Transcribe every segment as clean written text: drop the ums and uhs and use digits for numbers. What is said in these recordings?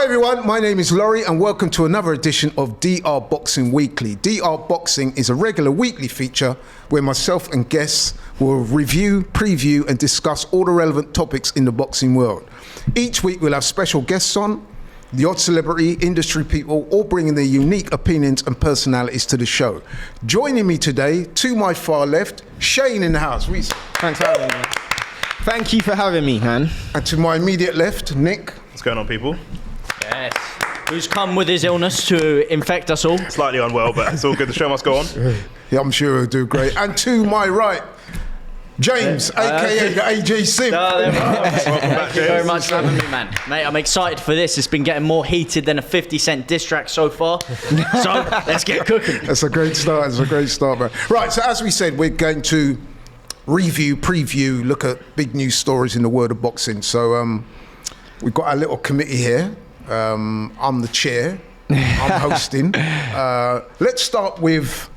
Hi everyone, my name is Laurie and welcome to another edition of DR Boxing Weekly. DR Boxing is a regular weekly feature where myself and guests will review, preview and discuss all the relevant topics in the boxing world. Each week we'll have special guests on, the odd celebrity, industry people, all bringing their unique opinions and personalities to the show. Joining me today, to my far left, Shane in the house. Thanks for having me. Thank you for having me, man. And to my immediate left, Nick. What's going on, people? Yes. Who's come with his illness to infect us all? Slightly unwell, but it's all good. The show must go on. Yeah, I'm sure he'll do great. And to my right, James, aka the AJ Sim. Welcome back, Thank you very much for having me, man. Mate, I'm excited for this. It's been getting more heated than a 50 Cent diss track so far. So let's get cooking. That's a great start. It's a great start, man. Right, so as we said, we're going to review, preview, look at big news stories in the world of boxing. So we've got our little committee here. I'm the chair. I'm hosting. Let's start with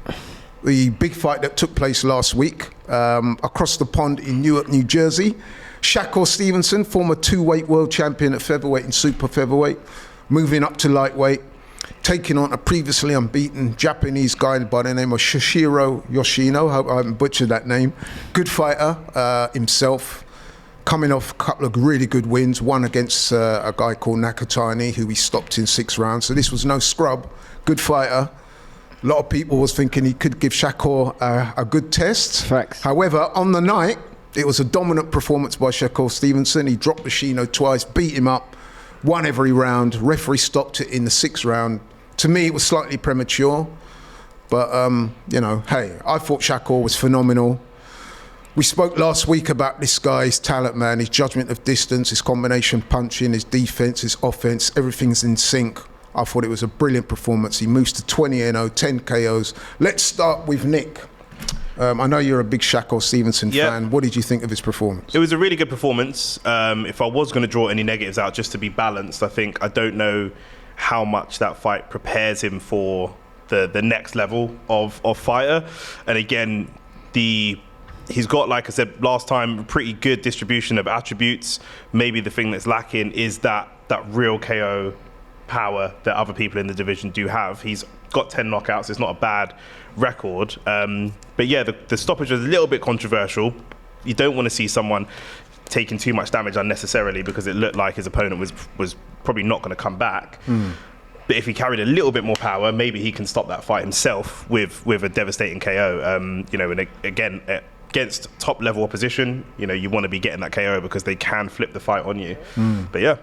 the big fight that took place last week across the pond in Newark, New Jersey. Shakur Stevenson, former two-weight world champion at featherweight and super featherweight, moving up to lightweight, taking on a previously unbeaten Japanese guy by the name of Shoshiro Yoshino. Hope I haven't butchered that name. Good fighter himself. Coming off a couple of really good wins, one against a guy called Nakatani, who he stopped in 6 rounds. So this was no scrub. Good fighter. A lot of people was thinking he could give Shakur a good test. Facts. However, on the night, it was a dominant performance by Shakur Stevenson. He dropped Yoshino twice, beat him up, won every round. Referee stopped it in the 6th round. To me, it was slightly premature. But, hey, I thought Shakur was phenomenal. We spoke last week about this guy's talent, man, his judgment of distance, his combination punching, his defense, his offense, everything's in sync. I thought it was a brilliant performance. He moves to 20-0, 10 KOs. Let's start with Nick. I know you're a big Shakur Stevenson fan. What did you think of his performance? It was a really good performance. If I was going to draw any negatives out, just to be balanced, I don't know how much that fight prepares him for the next level of fighter. And again, he's got, like I said last time, pretty good distribution of attributes. Maybe the thing that's lacking is that real KO power that other people in the division do have. He's got 10 knockouts. It's not a bad record. But yeah, the stoppage was a little bit controversial. You don't want to see someone taking too much damage unnecessarily because it looked like his opponent was probably not going to come back. But if he carried a little bit more power, maybe he can stop that fight himself with a devastating KO. And again, against top level opposition, you want to be getting that KO because they can flip the fight on you. But yeah.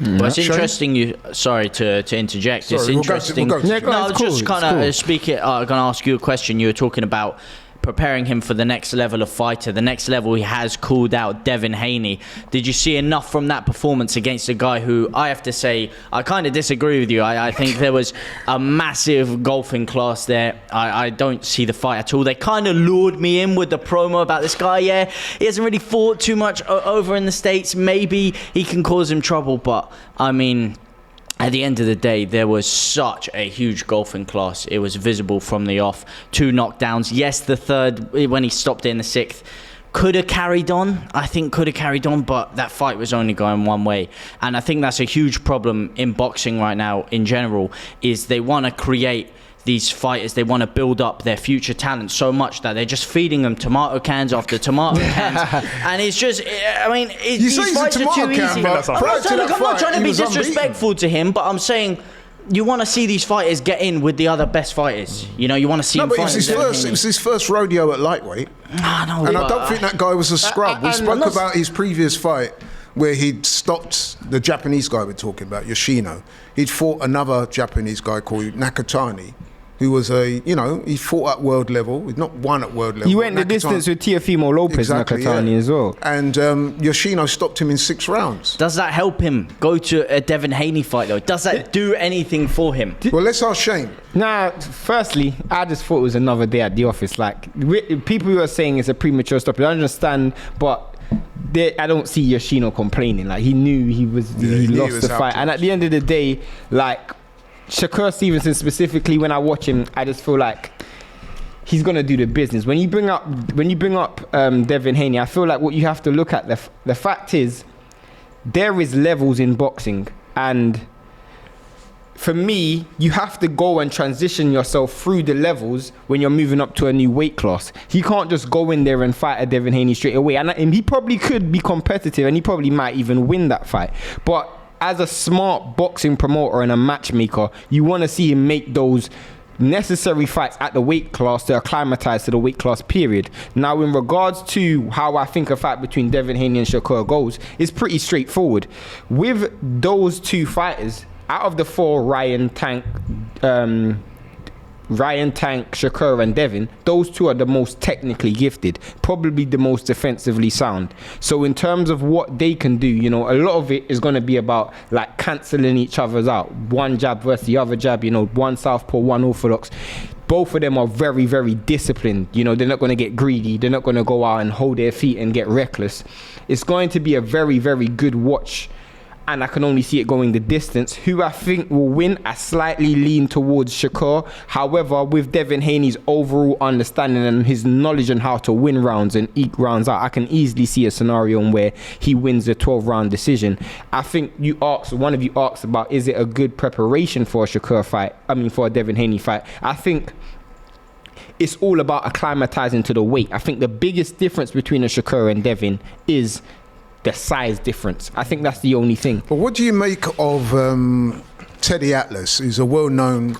Well, it's interesting. Sorry to interject. Sorry, it's interesting. We'll go to I was just kind of speaking. I'm going to ask you a question. You were talking about preparing him for the next level of fighter. The next level, he has called out Devin Haney. Did you see enough from that performance against a guy who, I have to say, I kind of disagree with you. I think there was a massive golfing class there. I don't see the fight at all. They kind of lured me in with the promo about this guy. Yeah, he hasn't really fought too much over in the States. Maybe he can cause him trouble, but I mean, at the end of the day, there was such a huge golfing class. It was visible from the off. 2 knockdowns. Yes, the third, when he stopped it in the 6th, could have carried on. I think could have carried on, but that fight was only going one way. And I think that's a huge problem in boxing right now in general, is they want to create these fighters, they want to build up their future talent so much that they're just feeding them tomato cans after tomato cans. And it's just, these fights are too easy. I'm not trying to be disrespectful to him, but I'm saying you want to see these fighters get in with the other best fighters. You want to see him fight. It was his first rodeo at lightweight. And I don't think that guy was a scrub. We spoke about his previous fight where he'd stopped the Japanese guy we're talking about, Yoshino. He'd fought another Japanese guy called Nakatani, who was he fought at world level. He'd not won at world level. He went the distance with Teofimo Lopez, Nakatani as well. And Yoshino stopped him in 6 rounds. Does that help him go to a Devin Haney fight, though? Does that do anything for him? Well, let's ask Shane. Nah, firstly, I just thought it was another day at the office. Like, people who are saying it's a premature stoppage, I understand, but I don't see Yoshino complaining. Like, he knew he lost the fight. And at the end of the day, like, Shakur Stevenson specifically, when I watch him, I just feel like he's gonna do the business. When you bring up Devin Haney, I feel like what you have to look at, the fact is there is levels in boxing. And for me, you have to go and transition yourself through the levels when you're moving up to a new weight class. He can't just go in there and fight a Devin Haney straight away. And he probably could be competitive, and he probably might even win that fight. But as a smart boxing promoter and a matchmaker, you want to see him make those necessary fights at the weight class to acclimatize to the weight class period. Now, in regards to how I think a fight between Devin Haney and Shakur goes, it's pretty straightforward. With those two fighters, out of the four, Ryan, Tank, Shakur and Devin, those two are the most technically gifted, probably the most defensively sound. So in terms of what they can do, you know, a lot of it is going to be about like cancelling each other's out. One jab versus the other jab, you know, one southpaw, one orthodox. Both of them are very, very disciplined. You know, they're not going to get greedy. They're not going to go out and hold their feet and get reckless. It's going to be a very, very good watch. And I can only see it going the distance. Who I think will win, I slightly lean towards Shakur. However, with Devin Haney's overall understanding and his knowledge on how to win rounds and eke rounds out, I can easily see a scenario where he wins a 12-round decision. I think one of you asked about, is it a good preparation for a Shakur fight? For a Devin Haney fight. I think it's all about acclimatizing to the weight. I think the biggest difference between a Shakur and Devin is the size difference. I think that's the only thing. But what do you make of Teddy Atlas, who's a well-known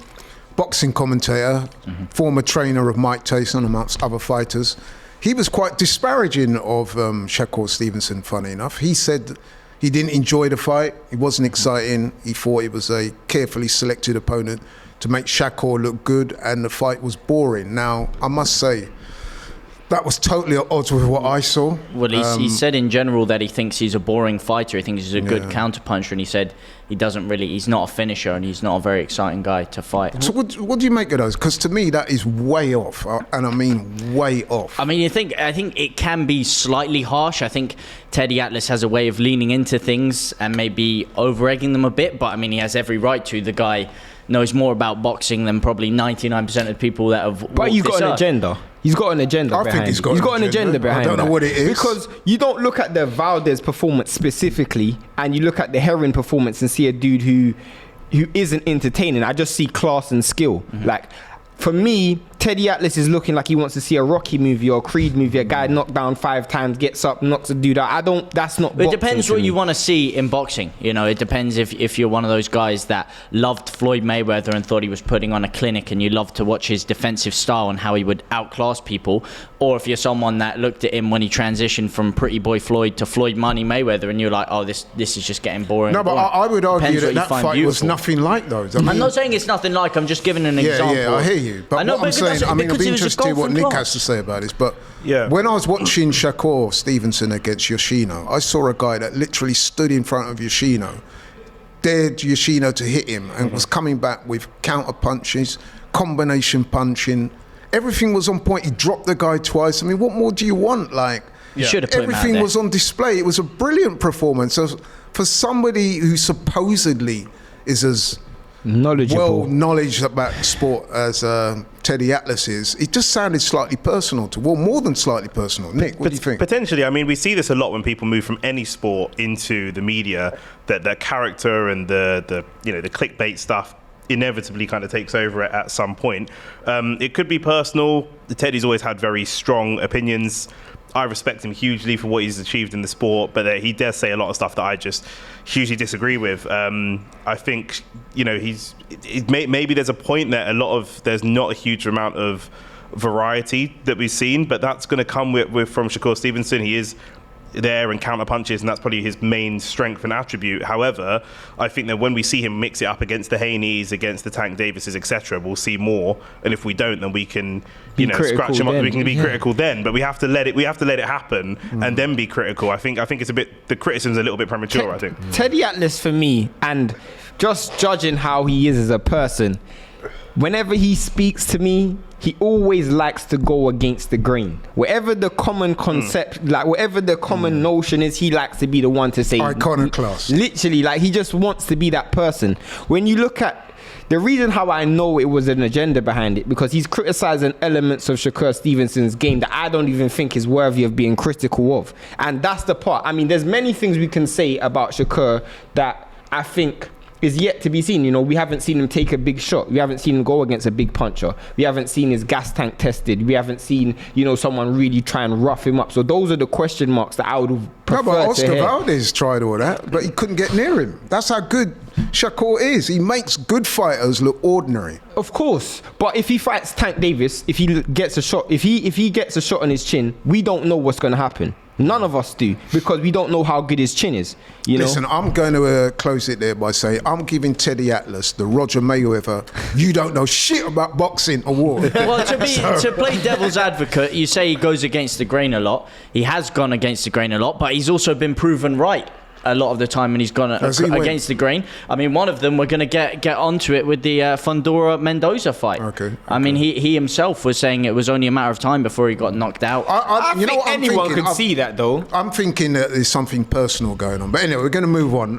boxing commentator, former trainer of Mike Tyson, amongst other fighters? He was quite disparaging of Shakur Stevenson, funny enough. He said he didn't enjoy the fight. It wasn't exciting. He thought it was a carefully selected opponent to make Shakur look good, and the fight was boring. Now, I must say, that was totally at odds with what I saw. Well, he said in general that he thinks he's a boring fighter. He thinks he's a good counterpuncher, and he said he's not a finisher, and he's not a very exciting guy to fight. So what do you make of those? Because to me, that is way off, and I mean way off. I think it can be slightly harsh. I think Teddy Atlas has a way of leaning into things and maybe over-egging them a bit, but I mean, he has every right to. The guy knows more about boxing than probably 99% of people that have. But you've got an agenda. He's got an agenda behind it. I think he's got an agenda behind it. I don't know what it is. Because you don't look at the Valdez performance specifically, and you look at the Herring performance and see a dude who isn't entertaining. I just see class and skill. Like, for me, Teddy Atlas is looking like he wants to see a Rocky movie or a Creed movie. A guy knocked down 5 times, gets up, knocks a dude out. That's not boxing. It depends what you want to see in boxing. You know, it depends if you're one of those guys that loved Floyd Mayweather and thought he was putting on a clinic, and you loved to watch his defensive style and how he would outclass people, or if you're someone that looked at him when he transitioned from Pretty Boy Floyd to Floyd Money Mayweather, and you're like, oh, this is just getting boring. No, but I would argue that fight was nothing like those. I'm not saying it's nothing like. I'm just giving an example. Yeah, I hear you. But what I'm saying, I'd be interested to hear what Nick has to say about this. But when I was watching Shakur Stevenson against Yoshino, I saw a guy that literally stood in front of Yoshino, dared Yoshino to hit him, and was coming back with counter punches, combination punching. Everything was on point. He dropped the guy twice. I mean, what more do you want? Like, you should have put him out there. Everything was on display. It was a brilliant performance. So for somebody who supposedly is as knowledge about sport as Teddy Atlas is, it just sounded slightly personal more than slightly personal. Nick, what do you think? Potentially, I mean, we see this a lot when people move from any sport into the media, that their character and the clickbait stuff inevitably kind of takes over at some point. It could be personal. Teddy's always had very strong opinions. I respect him hugely for what he's achieved in the sport, but he does say a lot of stuff that I just hugely disagree with. I think, maybe there's a point that there's not a huge amount of variety that we've seen, but that's going to come from Shakur Stevenson. He is there and counter punches, and that's probably his main strength and attribute. However, I think that when we see him mix it up against the Haneys, against the Tank Davises, etc., we'll see more. And if we don't, then we can scratch him up. We can be critical then, but we have to let it happen and then be critical. I think it's the criticism's a little bit premature. I think Teddy Atlas, for me, and just judging how he is as a person, whenever he speaks to me, he always likes to go against the grain. Whatever the common concept, whatever the common notion is, he likes to be the one to say iconoclast. Literally, he just wants to be that person. When you look at the reason how I know it was an agenda behind it, because he's criticizing elements of Shakur Stevenson's game that I don't even think is worthy of being critical of. And that's the part. I mean, there's many things we can say about Shakur that I think is yet to be seen. You know, we haven't seen him take a big shot. We haven't seen him go against a big puncher. We haven't seen his gas tank tested. We haven't seen, you know, someone really try and rough him up. So those are the question marks that I would have preferred No, but to Oscar hear. Valdez tried all that, but he couldn't get near him. That's how good Shakur is. He makes good fighters look ordinary. Of course, but if he fights Tank Davis, if he gets a shot, if he gets a shot on his chin, we don't know what's going to happen. None of us do, because we don't know how good his chin is. You know? Listen, I'm going to close it there by saying I'm giving Teddy Atlas the Roger Mayweather "you don't know shit about boxing" award. Well, to play devil's advocate, you say he goes against the grain a lot. He has gone against the grain a lot, but he's also been proven right a lot of the time when he's gone against the grain. I mean, one of them, we're going to get onto it with the Fundora-Mendoza fight. Okay. I mean, he himself was saying it was only a matter of time before he got knocked out. I you know think what I'm anyone thinking? could see that, though. I'm thinking that there's something personal going on. But anyway, we're going to move on.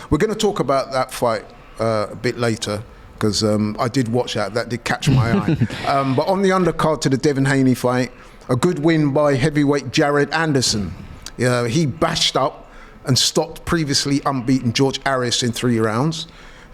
We're going to talk about that fight a bit later, because I did watch that. That did catch my eye. But on the undercard to the Devin Haney fight, a good win by heavyweight Jared Anderson. He bashed up and stopped previously unbeaten George Harris in 3 rounds.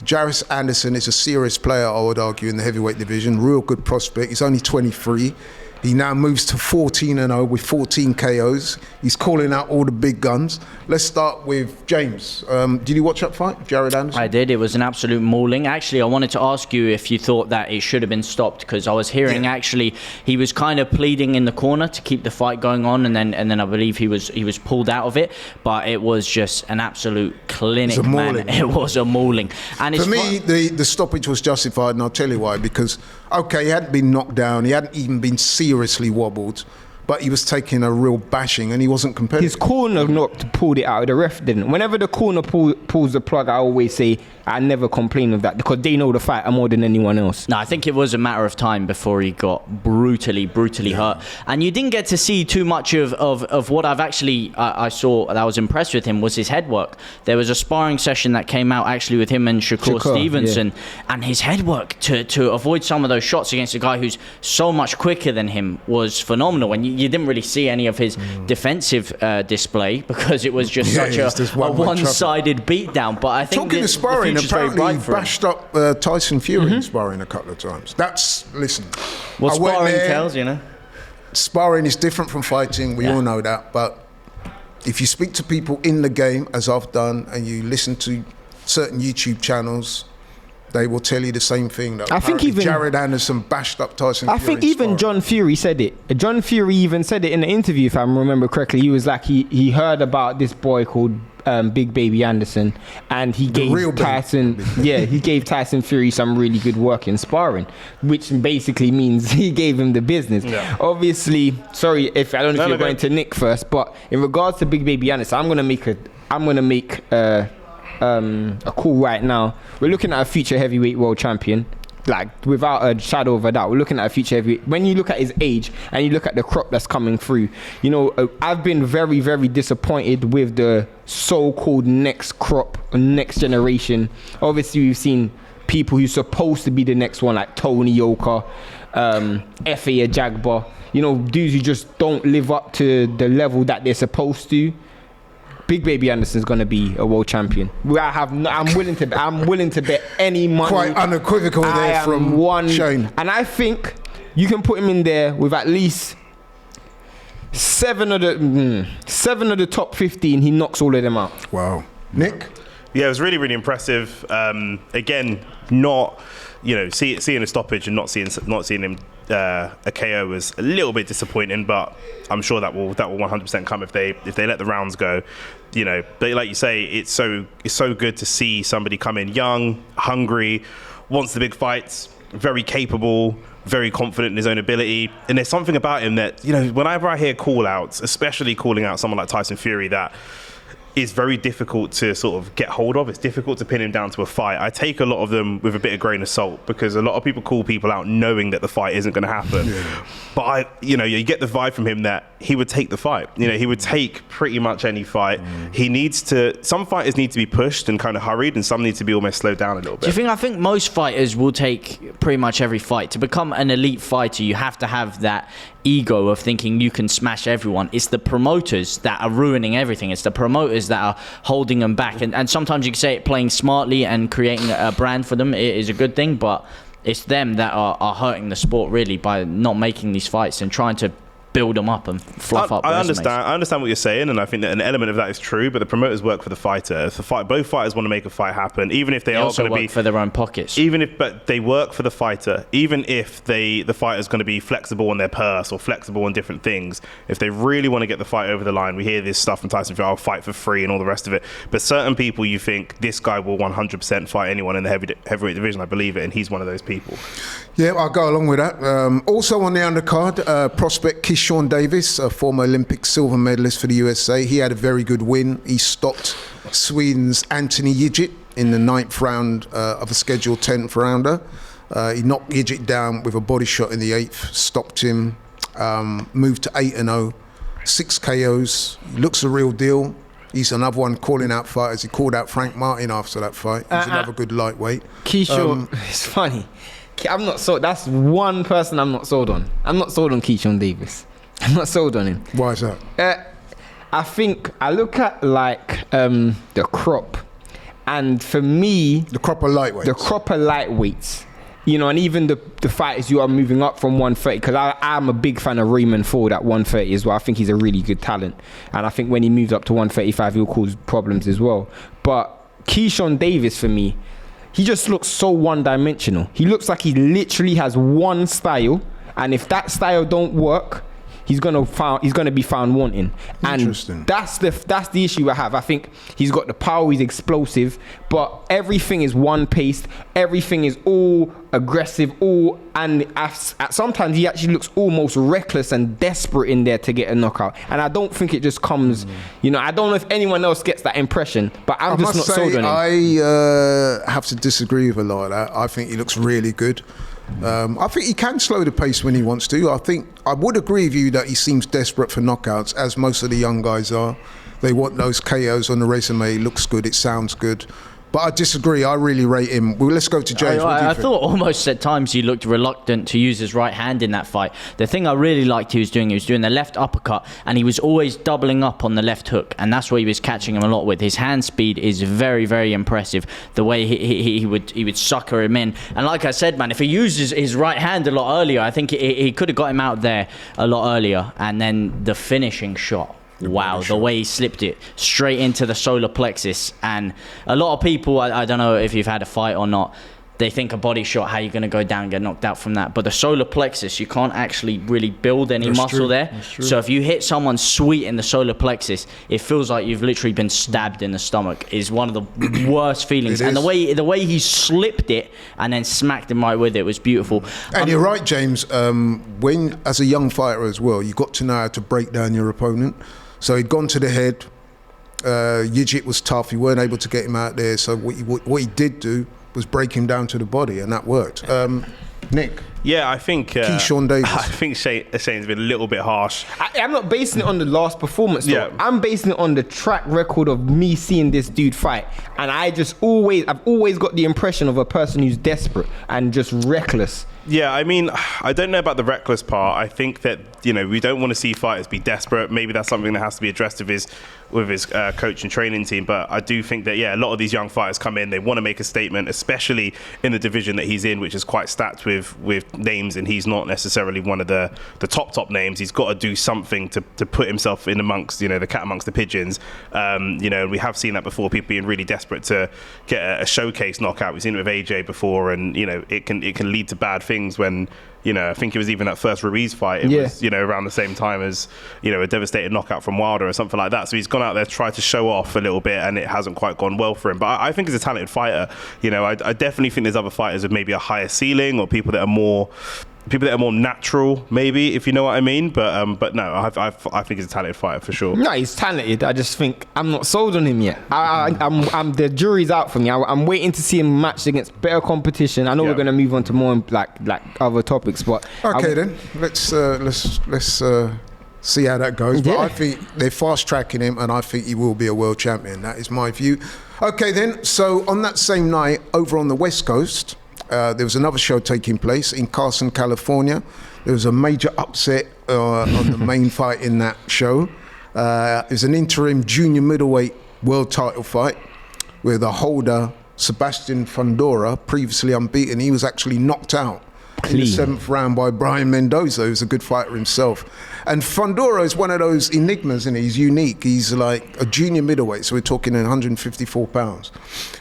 Jared Anderson is a serious player, I would argue, in the heavyweight division. Real good prospect. He's only 23. He now moves to 14-0 with 14 KOs. He's calling out all the big guns. Let's start with James. Did you watch that fight, Jared Anderson? I did. It was an absolute mauling. Actually, I wanted to ask you if you thought that it should have been stopped, because I was hearing actually he was kind of pleading in the corner to keep the fight going on, and then I believe he was pulled out of it. But it was just an absolute clinic, man. It was a mauling. And for me, the stoppage was justified, and I'll tell you why. Because okay, he hadn't been knocked down, he hadn't even been seriously wobbled, but he was taking a real bashing and he wasn't competitive. His corner pulled it out. The ref didn't. Whenever the corner pulls the plug, I always say I never complain of that, because they know the fighter more than anyone else. No, I think it was a matter of time before he got brutally hurt. And you didn't get to see too much of what I've actually I saw that I was impressed with him was his head work. There was a sparring session that came out actually with him and Shakur Stevenson, and his head work to avoid some of those shots against a guy who's so much quicker than him was phenomenal. And you didn't really see any of his defensive display, because it was just such a one-sided beatdown. But I think talking to sparring, apparently he for bashed up Tyson Fury in sparring a couple of times. Listen, what I went sparring there. tells, you know. Sparring is different from fighting. We all know that. But if you speak to people in the game, as I've done, and you listen to certain YouTube channels, they will tell you the same thing. That I think even Jared Anderson bashed up Tyson Fury. I think even John Fury said it. John Fury even said it in the interview, if I remember correctly. He was like, he heard about this boy called Big Baby Anderson, and he gave Tyson, he gave Tyson Fury some really good work in sparring, which basically means he gave him the business. Yeah. Obviously, sorry if I don't know if you're going to Nick first, but in regards to Big Baby Anderson, I'm gonna make a call right now. We're looking at a future heavyweight world champion, like without a shadow of a doubt. We're looking at a future heavyweight. When you look at his age and you look at the crop that's coming through, you know, I've been very, very disappointed with the so-called next crop, next generation. Obviously, we've seen people who's supposed to be the next one, like Tony Yoka, F.A. Jagba. You know, dudes who just don't live up to the level that they're supposed to. Big Baby Anderson's gonna be a world champion. I'm willing to bet any money. Quite unequivocal there from Shane. And I think you can put him in there with at least 7 of the top 15. He knocks all of them out. Wow, Nick. Yeah, it was really, really impressive. Again, not seeing a stoppage and not seeing him a KO was a little bit disappointing, but I'm sure that will 100% come if they let the rounds go. You know, but like you say, it's so good to see somebody come in young, hungry, wants the big fights, very capable, very confident in his own ability. And there's something about him that, you know, whenever I hear call outs, especially calling out someone like Tyson Fury, that is very difficult to sort of get hold of. It's difficult to pin him down to a fight. I take a lot of them with a bit of grain of salt, because a lot of people call people out knowing that the fight isn't going to happen. Yeah. But you get the vibe from him that he would take the fight. You know, he would take pretty much any fight. Some fighters need to be pushed and kind of hurried, and some need to be almost slowed down a little bit. I think most fighters will take pretty much every fight. To become an elite fighter, you have to have that ego of thinking you can smash everyone. It's the promoters that are ruining everything. It's the promoters promoters that are holding them back. And sometimes you can say it, playing smartly and creating a brand for them is a good thing, but it's them that are hurting the sport really by not making these fights and trying to build them up and fluff up. I understand what you're saying, and I think that an element of that is true. But the promoters work for the fighter. If both fighters want to make a fight happen, even if they are also going to work for their own pockets. But they work for the fighter. Even if the fighter's going to be flexible on their purse or flexible on different things, if they really want to get the fight over the line, we hear this stuff from Tyson Fury, I'll fight for free and all the rest of it. But certain people, you think this guy will 100% fight anyone in the heavyweight division. I believe it, and he's one of those people. Yeah, I'll go along with that. Also on the undercard, prospect Keyshawn Davis, a former Olympic silver medalist for the USA. He had a very good win. He stopped Sweden's Anthony Yigit in the 9th round of a scheduled 10th rounder. He knocked Yigit down with a body shot in the 8th, stopped him, moved to 8-0, 6 KOs. He looks a real deal. He's another one calling out fighters. He called out Frank Martin after that fight. He's another good lightweight. Keyshawn, it's funny. I'm not sold. That's one person I'm not sold on. I'm not sold on Keyshawn Davis. I'm not sold on him. Why is that? I think I look at like the crop, and for me, The crop of lightweights. You know, and even the fighters who are moving up from 130, because I'm a big fan of Raymond Ford at 130 as well. I think he's a really good talent, and I think when he moves up to 135, he'll cause problems as well. But Keyshawn Davis, for me, he just looks so one-dimensional. He looks like he literally has one style, and if that style don't work, he's gonna be found wanting. And that's the issue I have. I think he's got the power, he's explosive, but everything is one-paced. Everything is all aggressive, and sometimes he actually looks almost reckless and desperate in there to get a knockout. And I don't think it just comes, you know, I don't know if anyone else gets that impression, but I'm just not sold on him. I have to disagree with a lot of that. I think he looks really good. I think he can slow the pace when he wants to. I think I would agree with you that he seems desperate for knockouts, as most of the young guys are. They want those KOs on the resume. It looks good. It sounds good. But I disagree. I really rate him. Well, let's go to James. I thought almost at times he looked reluctant to use his right hand in that fight. The thing I really liked he was doing the left uppercut, and he was always doubling up on the left hook, and that's what he was catching him a lot with. His hand speed is very, very impressive. The way he would sucker him in. And like I said, man, if he uses his right hand a lot earlier, I think he could have got him out there a lot earlier. And then the finishing shot. Wow, the way he slipped it straight into the solar plexus. And a lot of people, I don't know if you've had a fight or not, they think a body shot, how you're going to go down and get knocked out from that. But the solar plexus, you can't actually really build any muscle there. So if you hit someone sweet in the solar plexus, it feels like you've literally been stabbed in the stomach. Is one of the worst feelings. And the way he slipped it and then smacked him right with it was beautiful. And you're right, James. When, as a young fighter as well, you got to know how to break down your opponent. So he'd gone to the head. Yigit was tough. You weren't able to get him out there. So what he did do was break him down to the body, and that worked. Nick? Yeah, I think Keyshawn Davis. I think Shane's been a little bit harsh. I'm not basing it on the last performance, though. Yeah. I'm basing it on the track record of me seeing this dude fight, and I've always got the impression of a person who's desperate and just reckless. Yeah, I mean, I don't know about the reckless part. I think that, you know, we don't want to see fighters be desperate. Maybe that's something that has to be addressed with his coach and training team. But I do think that, yeah, a lot of these young fighters come in, they want to make a statement, especially in the division that he's in, which is quite stacked with names, and he's not necessarily one of the top names. He's got to do something to put himself in amongst, you know, the cat amongst the pigeons. You know, we have seen that before, people being really desperate to get a showcase knockout. We've seen it with AJ before, and, you know, it can lead to bad things when, you know, I think it was even that first Ruiz fight. It was, you know, around the same time as, you know, a devastating knockout from Wilder or something like that. So he's gone out there to try to show off a little bit, and it hasn't quite gone well for him. But I think he's a talented fighter. You know, I definitely think there's other fighters with maybe a higher ceiling, or people that are more natural, maybe, if you know what I mean. But no, I think he's a talented fighter for sure. No, he's talented. I just think I'm not sold on him yet. I'm the jury's out for me. I'm waiting to see him matched against better competition. I know we're going to move on to more like other topics, but okay, then let's see how that goes. But I think they're fast tracking him, and I think he will be a world champion. That is my view. Okay, then. So on that same night, over on the West Coast, there was another show taking place in Carson, California. There was a major upset on the main fight in that show. It was an interim junior middleweight world title fight with a holder, Sebastian Fundora, previously unbeaten. He was actually knocked out in the 7th round by Brian Mendoza, who's a good fighter himself. And Fundora is one of those enigmas, and he's unique. He's like a junior middleweight, so we're talking 154 pounds.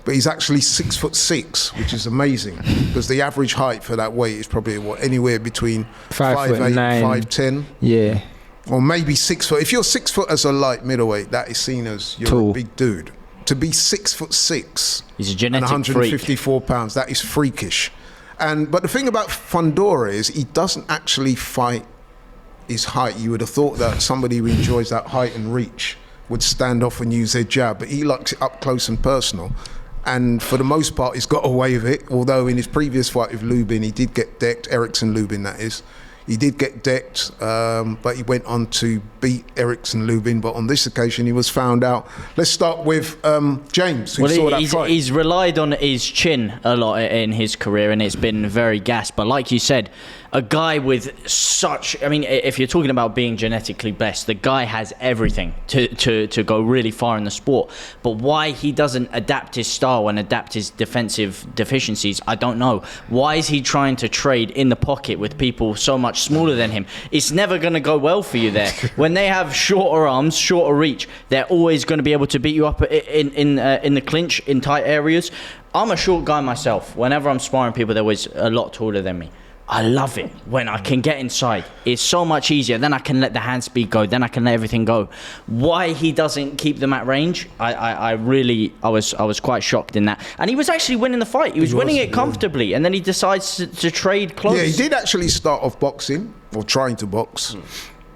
But he's actually 6'6", which is amazing, because the average height for that weight is probably anywhere between 5'8", 5'10". Yeah. Or maybe 6 foot. If you're 6 foot as a light middleweight, that is seen as you're tall. A big dude. To be 6'6", he's a genetic and 154 pounds, that is freakish. But the thing about Fundora is he doesn't actually fight his height. You would have thought that somebody who enjoys that height and reach would stand off and use their jab, but he likes it up close and personal. And for the most part, he's got away with it. Although in his previous fight with Lubin, he did get decked. Erickson Lubin, that is. He did get decked, but he went on to beat Erickson Lubin. But on this occasion, he was found out. Let's start with James, who saw that fight. He's relied on his chin a lot in his career, and it's been very gassed. But like you said, a guy with such... I mean, if you're talking about being genetically blessed, the guy has everything to go really far in the sport. But why he doesn't adapt his style and adapt his defensive deficiencies, I don't know. Why is he trying to trade in the pocket with people so much smaller than him? It's never going to go well for you there. When they have shorter arms, shorter reach, they're always going to be able to beat you up in the clinch, in tight areas. I'm a short guy myself. Whenever I'm sparring people, they're always a lot taller than me. I love it when I can get inside. It's so much easier. Then I can let the hand speed go. Then I can let everything go. Why he doesn't keep them at range, I was quite shocked in that. And he was actually winning the fight. He was winning it comfortably. And then he decides to trade close. Yeah, he did actually start off boxing, or trying to box.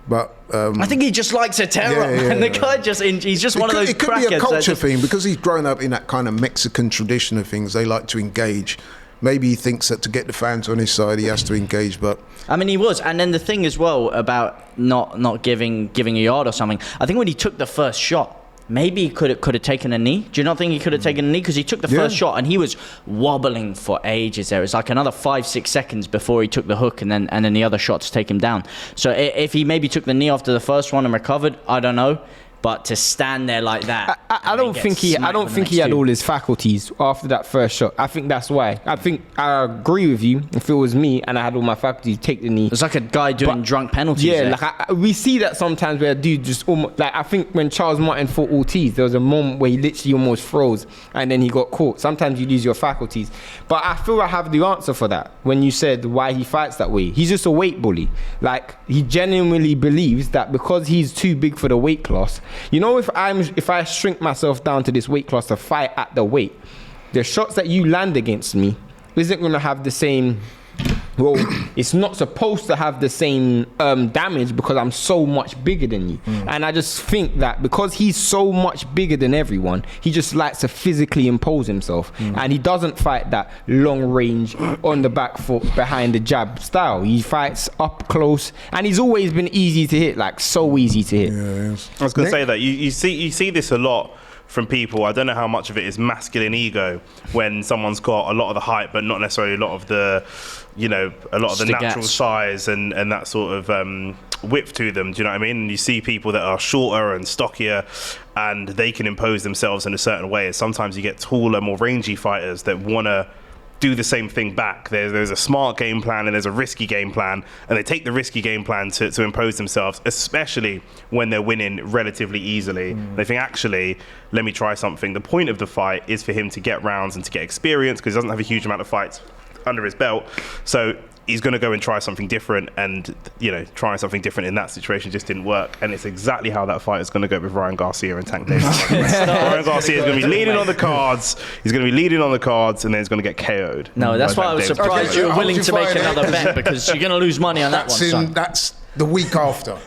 But I think he just likes a terror. And the guy he's just one of those It could crackheads. be a culture thing, because he's grown up in that kind of Mexican tradition of things. They like to engage. Maybe he thinks that to get the fans on his side, he has to engage, but... I mean, he was. And then the thing as well about not giving a yard or something, I think when he took the first shot, maybe he could have taken a knee. Do you not think he could have taken a knee? Because he took the first shot and he was wobbling for ages there. It was like another 5-6 seconds before he took the hook and then the other shot to take him down. So if he maybe took the knee after the first one and recovered, I don't know. But to stand there like that, I don't think he had all his faculties after that first shot. I think that's why. I think I agree with you. If it was me and I had all my faculties, take the knee. It's like a guy doing drunk penalties. Yeah, there. like we see that sometimes where a dude just almost, like, I think when Charles Martin fought Ortiz, there was a moment where he literally almost froze and then he got caught. Sometimes you lose your faculties. But I feel I have the answer for that. When you said why he fights that way, he's just a weight bully. Like, he genuinely believes that because he's too big for the weight class. You know, if I shrink myself down to this weight class to fight at the weight, the shots that you land against me isn't going to have the same... Well, it's not supposed to have the same damage because I'm so much bigger than you. And I just think that because he's so much bigger than everyone, he just likes to physically impose himself. And he doesn't fight that long range, on the back foot, behind the jab style. He fights up close, and he's always been easy to hit, like so easy to hit. I was going to say that you see this a lot from people. I don't know how much of it is masculine ego when someone's got a lot of the height but not necessarily a lot of the natural size and that sort of width to them. Do you know what I mean? And you see people that are shorter and stockier and they can impose themselves in a certain way, and sometimes you get taller, more rangy fighters that want to do the same thing back. There's a smart game plan and there's a risky game plan, and they take the risky game plan to impose themselves, especially when they're winning relatively easily. They think, actually, let me try something. The point of the fight is for him to get rounds and to get experience, because he doesn't have a huge amount of fights under his belt. So he's going to go and try something different, and trying something different in that situation just didn't work. And it's exactly how that fight is going to go with Ryan Garcia and Tank Davis. Ryan Garcia is going to be leading on the cards. He's going to be leading on the cards, and then he's going to get KO'd. No, that's why I was surprised you were willing to make another bet, because you're going to lose money on that one. Son. That's the week after.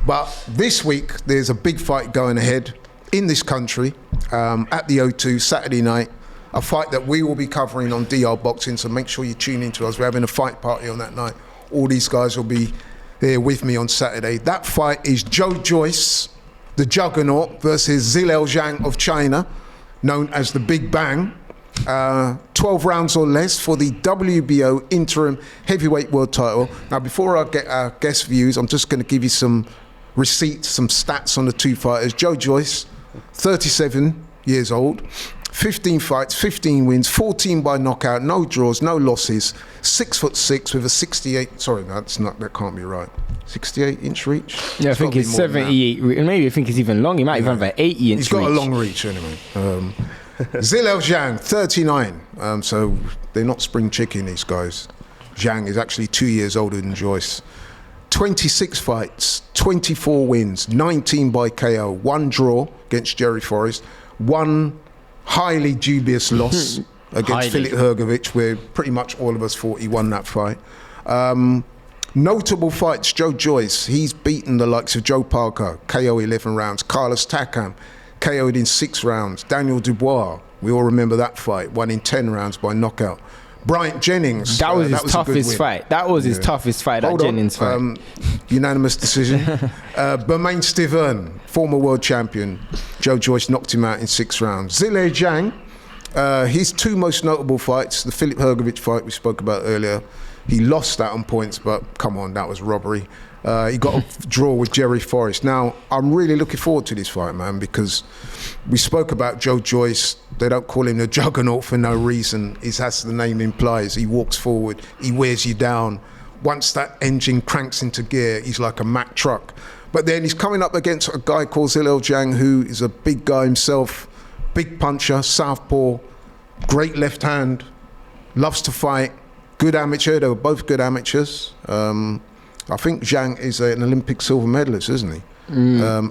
But this week, there's a big fight going ahead in this country at the O2 Saturday night. A fight that we will be covering on DR Boxing, so make sure you tune into us. We're having a fight party on that night. All these guys will be there with me on Saturday. That fight is Joyce, the Juggernaut, versus Zhilei Zhang of China, known as the Big Bang. 12 rounds or less for the WBO interim heavyweight world title. Now, before I get our guest views, I'm just going to give you some receipts, some stats on the two fighters. Joyce, 37 years old. 15 fights, 15 wins, 14 by knockout, no draws, no losses. 6'6" with a 68. Sorry, no, that can't be right. 68-inch reach. Yeah, I think it's 78. Maybe I think it's even long. He might even have an 80-inch reach. He's got a long reach anyway. Zhilei Zhang, 39. So they're not spring chicken, these guys. Zhang is actually 2 years older than Joyce. 26 fights, 24 wins, 19 by KO, 1 draw against Jerry Forrest, 1 highly dubious loss against Filip Hrgović, where pretty much all of us thought he won that fight. Notable fights, Joyce, he's beaten the likes of Joe Parker, KO 11 rounds, Carlos Takam, KO'd in 6 rounds, Daniel Dubois, we all remember that fight, won in 10 rounds by knockout. Bryant Jennings. That was his toughest fight. That was his toughest fight, that Jennings fight. Unanimous decision. Bermain Stiverne, former world champion. Joyce knocked him out in 6 rounds. Zhilei Zhang, his 2 most notable fights, the Filip Hrgović fight we spoke about earlier, he lost that on points, but come on, that was robbery. He got a draw with Jerry Forrest. Now, I'm really looking forward to this fight, man, because we spoke about Joyce. They don't call him the Juggernaut for no reason. As the name implies, he walks forward, he wears you down. Once that engine cranks into gear, he's like a Mack truck. But then he's coming up against a guy called Zhilei Zhang, who is a big guy himself, big puncher, southpaw, great left hand, loves to fight, good amateur. They were both good ameteurs. I think Zhang is an Olympic silver medalist, isn't he?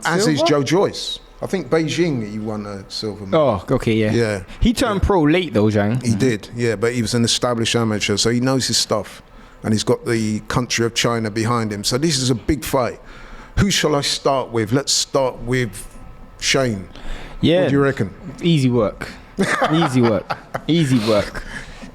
As is Joyce. I think Beijing he won a silver medal. Oh, okay, yeah. He turned pro late though, Zhang. He did, yeah, but he was an established amateur, so he knows his stuff. And he's got the country of China behind him. So this is a big fight. Who shall I start with? Let's start with Shane. Yeah. What do you reckon? Easy work. Easy work. Easy work.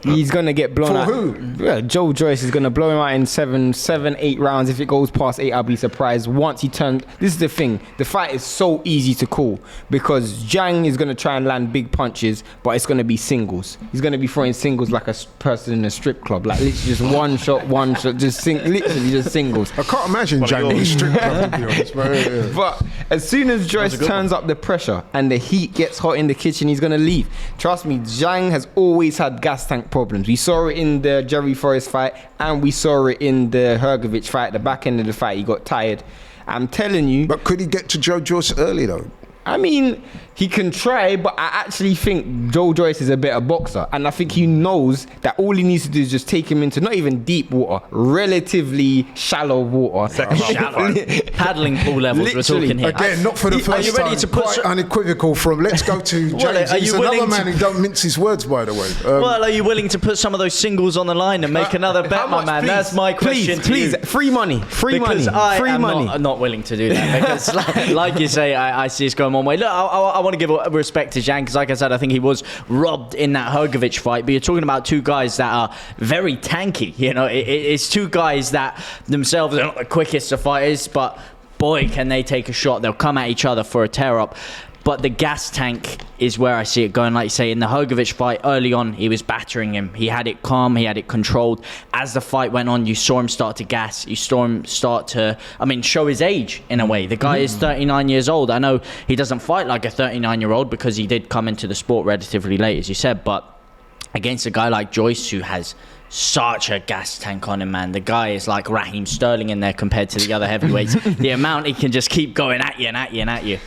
He's gonna get blown out. For who? Yeah, Joyce is gonna blow him out in 7, 8 rounds. If it goes past 8, I'll be surprised. Once he turns, this is the thing. The fight is so easy to call because Zhang is gonna try and land big punches, but it's gonna be singles. He's gonna be throwing singles like a person in a strip club, like literally just one shot, literally just singles. I can't imagine Zhang in a strip club, to be honest. But, but as soon as Joyce turns up the pressure and the heat gets hot in the kitchen, he's gonna leave. Trust me, Zhang has always had gas tank problems. We saw it in the Jerry Forrest fight and we saw it in the Hrgović fight. The back end of the fight, he got tired. I'm telling you. But could he get to Joyce early though? I mean, he can try, but I actually think Joyce is a better boxer. And I think he knows that all he needs to do is just take him into not even deep water, relatively shallow water. Shallow. Paddling pool levels, Literally. we're talking here. Again, not for the first are you ready time, to put quite unequivocal from let's go to James. Well, He's another man who don't mince his words, by the way. Well, are you willing to put some of those singles on the line and make another bet, my man? Please, That's my question to you. Free money. Because I am not willing to do that. Because like you say, I see it's going one way. Look, I want to give respect to Zhang because, like I said, I think he was robbed in that Hrgović fight. But you're talking about 2 guys that are very tanky. You know, it's 2 guys that themselves are not the quickest of fighters, but boy, can they take a shot. They'll come at each other for a tear-up. But the gas tank is where I see it going. Like you say, in the Hrgović fight, early on, he was battering him. He had it calm. He had it controlled. As the fight went on, you saw him start to gas. You saw him start to, show his age in a way. The guy is 39 years old. I know he doesn't fight like a 39-year-old because he did come into the sport relatively late, as you said. But against a guy like Joyce, who has such a gas tank on him, man. The guy is like Raheem Sterling in there compared to the other heavyweights. The amount he can just keep going at you and at you and at you.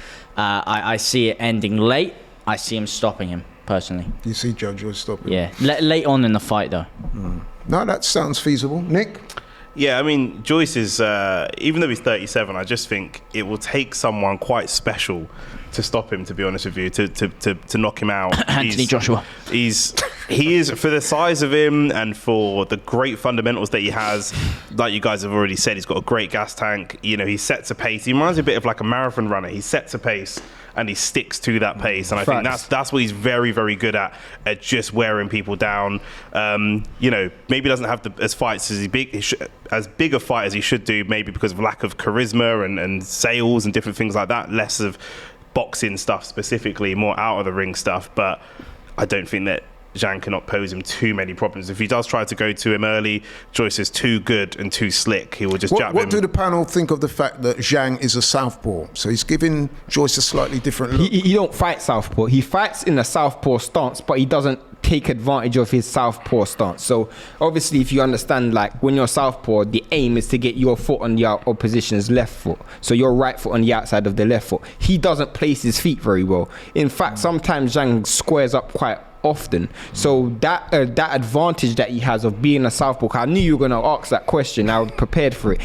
I see it ending late. I see him stopping him, personally. You see Joyce stopping him? Yeah, late on in the fight, though. No, that sounds feasible. Nick? Yeah, Joyce is, even though he's 37, I just think it will take someone quite special to stop him, to be honest with you, to knock him out. Anthony Joshua. He is, for the size of him and for the great fundamentals that he has, like you guys have already said, he's got a great gas tank. You know, he sets a pace. He reminds me a bit of like a marathon runner. He sets a pace and he sticks to that pace. And I think that's what he's very, very good at just wearing people down. Maybe doesn't have as big a fight as he should do, maybe because of lack of charisma and sales and different things like that, less of boxing stuff specifically, more out of the ring stuff. But I don't think that Zhang cannot pose him too many problems. If he does try to go to him early, Joyce is too good and too slick. He will just jab him. What do the panel think of the fact that Zhang is a southpaw? So he's giving Joyce a slightly different look. He don't fight southpaw. He fights in a southpaw stance, but he doesn't take advantage of his southpaw stance. So obviously, if you understand, like when you're southpaw, the aim is to get your foot on the opposition's left foot. So your right foot on the outside of the left foot. He doesn't place his feet very well. In fact, sometimes Zhang squares up quite often. So that advantage that he has of being a southpaw, I knew you were going to ask that question. I was prepared for it.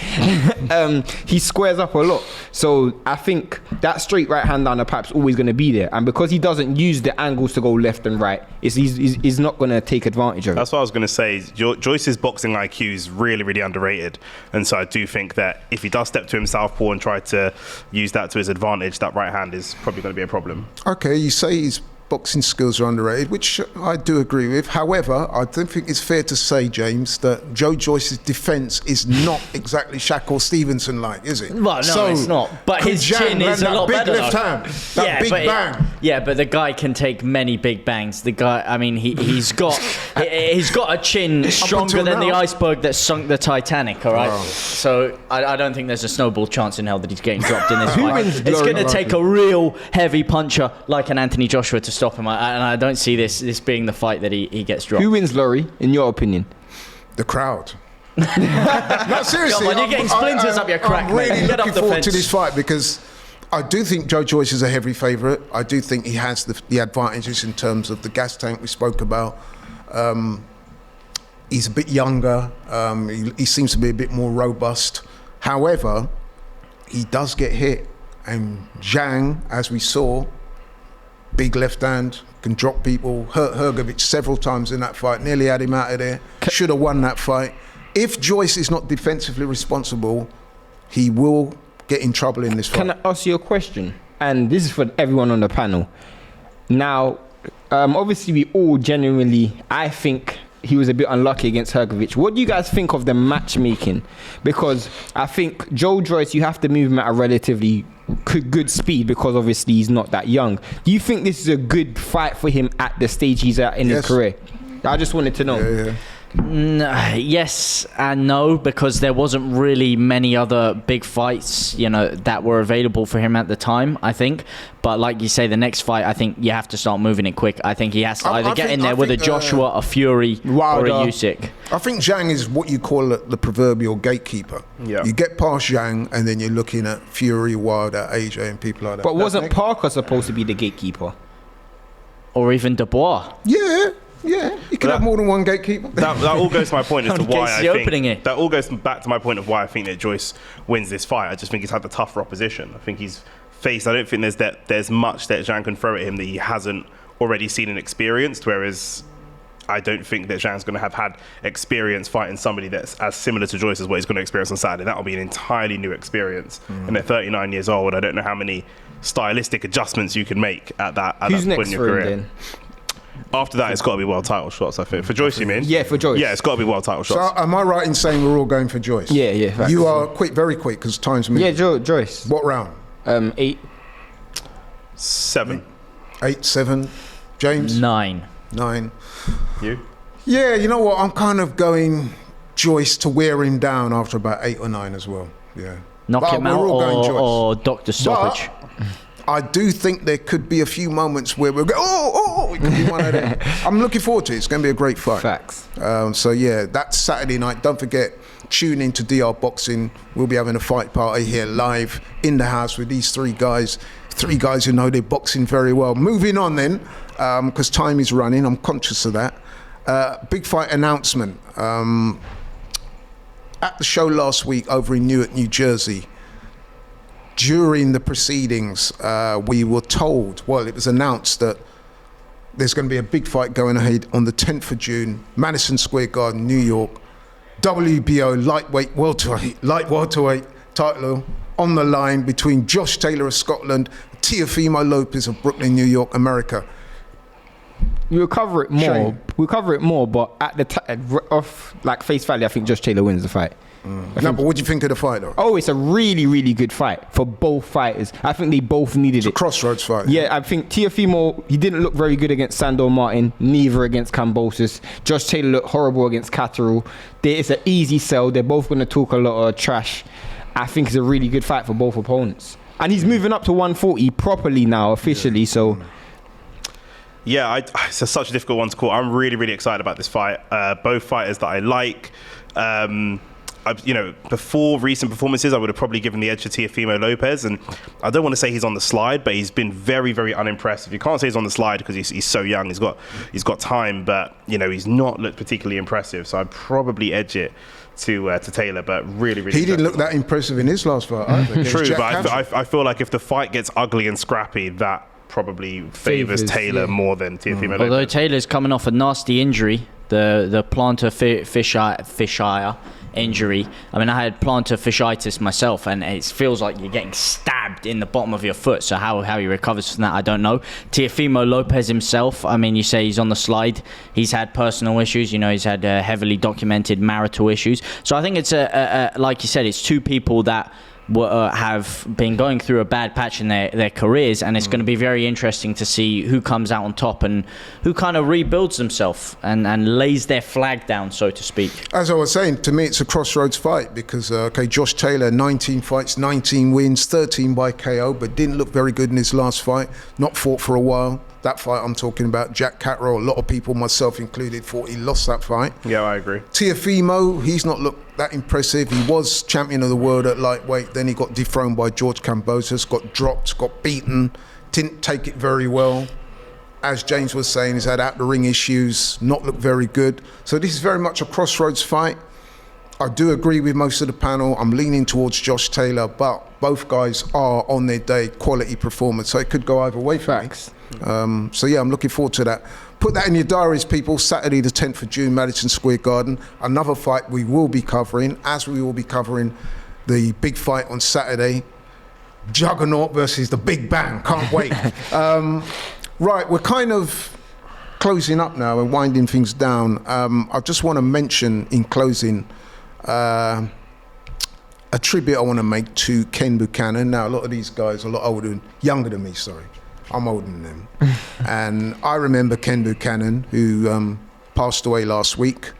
He squares up a lot. So I think that straight right hand down the pipe's always going to be there. And because he doesn't use the angles to go left and right, he's not going to take advantage of it. That's what I was going to say. Joyce's boxing IQ is really, really underrated. And so I do think that if he does step to him southpaw and try to use that to his advantage, that right hand is probably going to be a problem. Okay, you say his boxing skills are underrated, which I do agree with. However, I don't think it's fair to say, James, that Joe Joyce's defence is not exactly Shakur Stevenson-like, is it? Well, no, it's not. But his chin is a lot better. Big left hand, that big bang. Yeah, but the guy can take many big bangs. The guy, I mean, he's got a chin stronger than the iceberg that sunk the Titanic. All right. Wow. So I don't think there's a snowball chance in hell that he's getting dropped in this fight. It's going to take a real heavy puncher like an Anthony Joshua to stop him, and I don't see this being the fight that he gets dropped. Who wins, Laurie, in your opinion? The crowd. No, seriously. Come on, you're getting splinters up your crack, I'm really mate. looking forward to this fight because I do think Joe Joyce is a heavy favourite. I do think he has the advantages in terms of the gas tank we spoke about. He's a bit younger. He seems to be a bit more robust. However, he does get hit. And Zhang, as we saw, big left hand, can drop people, hurt Hrgović several times in that fight, nearly had him out of there, should have won that fight. If Joyce is not defensively responsible, he will get in trouble in this fight. Can I ask you a question? And this is for everyone on the panel. Now, obviously we all genuinely, I think he was a bit unlucky against Hrgović. What do you guys think of the matchmaking? Because I think Joe Joyce, you have to move him at a relatively good speed because obviously he's not that young. Do you think this is a good fight for him at the stage he's at in his career? I just wanted to know. Yeah. Yes and no, because there wasn't really many other big fights, that were available for him at the time, I think. But like you say, the next fight, I think you have to start moving it quick. I think he has to either get in there with a Joshua, a Fury, Wilder, or a Usyk. I think Zhang is what you call the proverbial gatekeeper. Yeah. You get past Zhang and then you're looking at Fury, Wilder, AJ and people like that. But wasn't Parker supposed to be the gatekeeper? Or even Dubois? Yeah, you can have more than one gatekeeper. That all goes to my point as to why I think that all goes back to my point of why I think that Joyce wins this fight. I just think he's had the tougher opposition. I think he's faced. I don't think there's much that Zhang can throw at him that he hasn't already seen and experienced. Whereas I don't think that Zhang's going to have had experience fighting somebody that's as similar to Joyce as what he's going to experience on Saturday. That'll be an entirely new experience. And at 39 years old, I don't know how many stylistic adjustments you can make at that point in your career. Then? After that, it's got to be world title shots, I think. For Joyce, you mean? Yeah, for Joyce. Yeah, it's got to be world title shots. So am I right in saying we're all going for Joyce? Yeah. Facts. You are very quick because time's moving. Yeah, Joyce. What round? 8. 7. 8, 7. James? 9. You? Yeah, you know what? I'm kind of going Joyce to wear him down after about 8 or 9 as well. Yeah. Knock him out or doctor stoppage? I do think there could be a few moments where we'll go, it could be one of them. I'm looking forward to it. It's going to be a great fight. Facts. So yeah, that's Saturday night. Don't forget, tune in to DR Boxing. We'll be having a fight party here live in the house with these three guys who know their boxing very well. Moving on then, because time is running. I'm conscious of that. Big fight announcement. At the show last week over in Newark, New Jersey, during the proceedings, we were told, it was announced that there's going to be a big fight going ahead on the 10th of June, Madison Square Garden, New York. WBO light welterweight title on the line between Josh Taylor of Scotland, Teofimo Lopez of Brooklyn, New York, America. we'll cover it more. Shane. We'll cover it more, but at the off like face value, I think Josh Taylor wins the fight. No, but what do you think of the fight, though? Oh, it's a really, really good fight for both fighters. I think they both needed It's a it. crossroads fight. Yeah, I think Teofimo, he didn't look very good against Sandor Martin, neither against Kambosos. Josh Taylor looked horrible against Catterall. It's an easy sell. They're both going to talk a lot of trash. I think it's a really good fight for both opponents. And he's moving up to 140 properly now, officially, so... Yeah, it's such a difficult one to call. I'm really, really excited about this fight. Both fighters that I like. Before recent performances, I would have probably given the edge to Teofimo Lopez, and I don't want to say he's on the slide, but he's been very, very unimpressive. You can't say he's on the slide because he's so young. He's got time, but he's not looked particularly impressive. So I'd probably edge it to Taylor, but really, really. He didn't look that impressive in his last fight either. True, but I feel like if the fight gets ugly and scrappy, that probably favours Taylor more than Teofimo Lopez. Although Taylor's coming off a nasty injury, the plantar fasciitis injury. I mean, I had plantar fasciitis myself, and it feels like you're getting stabbed in the bottom of your foot. So how he recovers from that, I don't know. Teofimo Lopez himself, I mean, you say he's on the slide. He's had personal issues. He's had heavily documented marital issues. So I think it's like you said, it's two people that have been going through a bad patch in their careers, and it's going to be very interesting to see who comes out on top and who kind of rebuilds themselves and lays their flag down, so to speak. As I was saying, to me it's a crossroads fight because Josh Taylor, 19 fights, 19 wins, 13 by KO, but didn't look very good in his last fight, not fought for a while. That fight I'm talking about, Jack Catterall, a lot of people, myself included, thought he lost that fight. Yeah, I agree. Teofimo, he's not looked that impressive. He was champion of the world at lightweight, then he got dethroned by George Kambosos, got dropped, got beaten, didn't take it very well. As James was saying, he's had out-the-ring issues, not looked very good. So this is very much a crossroads fight. I do agree with most of the panel. I'm leaning towards Josh Taylor, but both guys are on their day, quality performance, so it could go either way for me. So yeah, I'm looking forward to that. Put that in your diaries, people. Saturday the 10th of June, Madison Square Garden. Another fight we will be covering, as we will be covering the big fight on Saturday, Juggernaut versus the Big Bang. Can't wait. Right, we're kind of closing up now and winding things down. I just want to mention in closing a tribute I want to make to Ken Buchanan. Now, a lot of these guys are a lot younger than me, sorry. I'm older than them. And I remember Ken Buchanan, who passed away last week.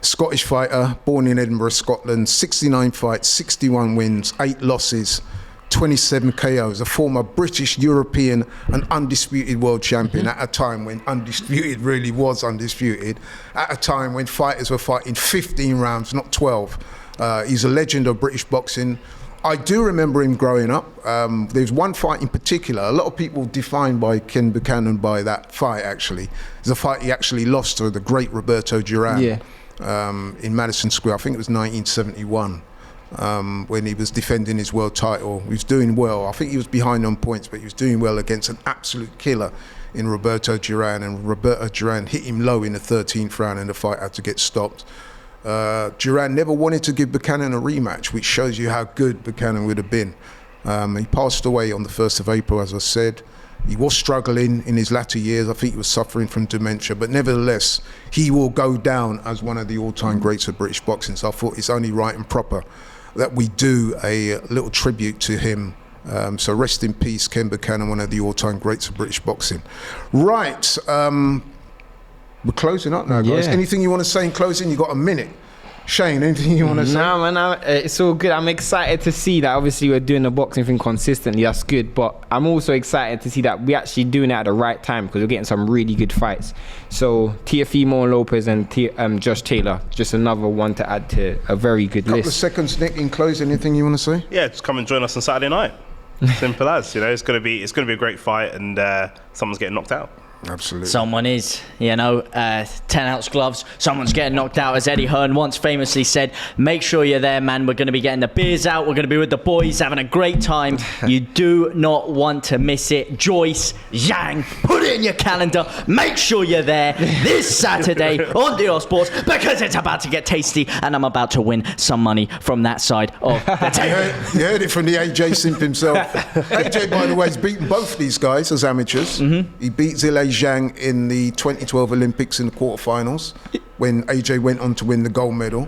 Scottish fighter, born in Edinburgh, Scotland, 69 fights, 61 wins, 8 losses, 27 KOs, a former British, European and undisputed world champion at a time when undisputed really was undisputed, at a time when fighters were fighting 15 rounds, not 12. He's a legend of British boxing. I do remember him growing up. There's one fight in particular, a lot of people defined by Ken Buchanan by that fight actually. It's a fight he actually lost to the great Roberto Duran in Madison Square. I think it was 1971 when he was defending his world title. He was doing well. I think he was behind on points, but he was doing well against an absolute killer in Roberto Duran, and Roberto Duran hit him low in the 13th round and the fight had to get stopped. Duran never wanted to give Buchanan a rematch, which shows you how good Buchanan would have been. He passed away on the 1st of April, as I said. He was struggling in his latter years. I think he was suffering from dementia, but nevertheless, he will go down as one of the all-time greats of British boxing. So I thought it's only right and proper that we do a little tribute to him. So rest in peace, Ken Buchanan, one of the all-time greats of British boxing. Right. We're closing up now, guys. Yeah. Anything you want to say in closing? You got a minute. Shane, anything you want to say? No, man, it's all good. I'm excited to see that obviously we're doing the boxing thing consistently. That's good. But I'm also excited to see that we're actually doing it at the right time because we're getting some really good fights. So Teofimo Lopez and Josh Taylor, just another one to add to a very good Couple list. of seconds, Nick, in closing. Anything you want to say? Yeah, just come and join us on Saturday night. Simple as, it's going to be a great fight, and someone's getting knocked out. Absolutely. Someone is, 10-ounce gloves. Someone's getting knocked out. As Eddie Hearn once famously said, make sure you're there, man. We're going to be getting the beers out. We're going to be with the boys, having a great time. You do not want to miss it. Joyce, Zhang, put it in your calendar. Make sure you're there this Saturday on Dior Sports because it's about to get tasty and I'm about to win some money from that side of the table. You heard it from the AJ Simp himself. AJ, by the way, has beaten both these guys as amateurs. He beat Zhilei Zhang in the 2012 Olympics in the quarterfinals when AJ went on to win the gold medal.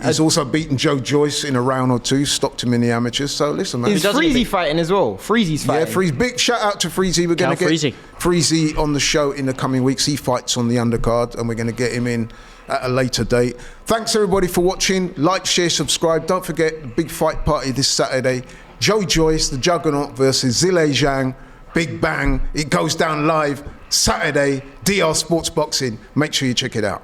He's also beaten Joyce in a round or two, stopped him in the amateurs. So listen, man. Is Freezy fighting as well? Freezy's fighting. Yeah, Freezy. Big shout out to Freezy. We're going to get Freezy on the show in the coming weeks. He fights on the undercard, and we're going to get him in at a later date. Thanks everybody for watching. Like, share, subscribe. Don't forget the big fight party this Saturday. Joyce, the Juggernaut versus Zhilei Zhang. Big bang. It goes down live Saturday. DR Sports Boxing. Make sure you check it out.